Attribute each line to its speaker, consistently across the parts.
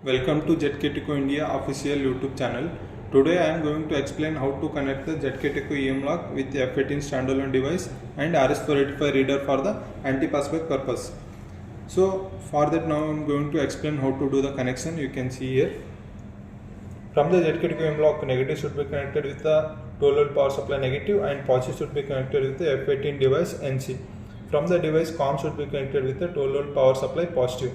Speaker 1: Welcome to ZKTeco India official YouTube channel. Today I am going to explain how to connect the ZKTeco EM lock with F18 standalone device and RS485 reader for the anti-passback purpose. So for that now I am going to explain how to do the connection. You can see here. From the ZKTeco EM lock, negative should be connected with the 12V power supply negative and positive should be connected with the F18 device NC. From the device COM should be connected with the 12V power supply positive.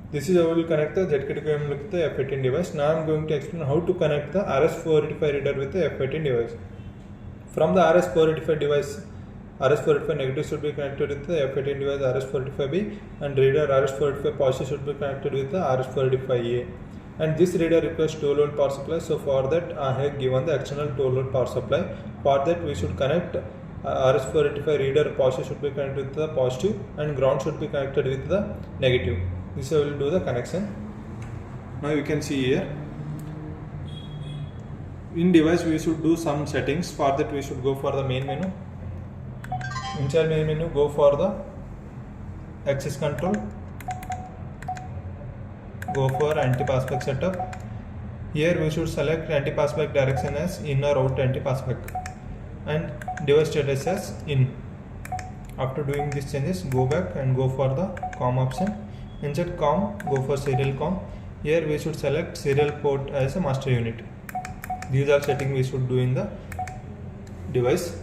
Speaker 1: This is how we will connect the ZKTeco EM lock with the F18 device. Now I am going to explain how to connect the RS485 reader with the F18 device. From the RS485 device, RS485 negative should be connected with the F18 device RS485B and reader RS485 positive should be connected with the RS485A. And this reader requires 12V power supply, so for that I have given the external 12V power supply. For that we should connect RS485 reader positive should be connected with the positive and ground should be connected with the negative. This I will do the connection. Now you can see here. In device we should do some settings. For that we should go for the main menu. Inside main menu, go for the access control. Go for anti-passback setup. Here we should select anti-passback direction as in or out anti-passback and device status as in. After doing these changes, go back and go for the COM option. Inside COM, go for serial COM. Here we should select serial port as a master unit. These are settings we should do in the device.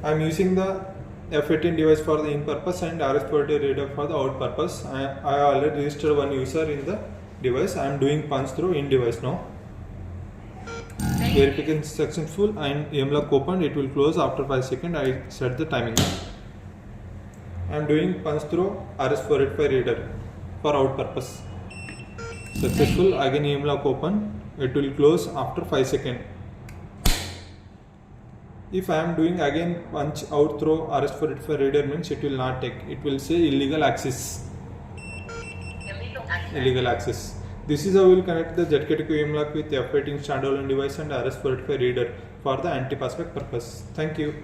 Speaker 1: I am using the F18 device for the in purpose and RS485 reader for the out purpose. I already registered one user in the device. I am doing punch through in device now. Verification successful and EM lock opened. It will close after 5 seconds. I set the timing. I am doing punch through RS485 reader for out purpose. Successful. Again EM lock open. It will close after 5 seconds. If I am doing again punch out through RS485 reader means it will not take. It will say illegal access. Illegal access. This is how we will connect the ZKTeco EM lock with F18 standalone device and RS485 reader for the anti-passback purpose. Thank you.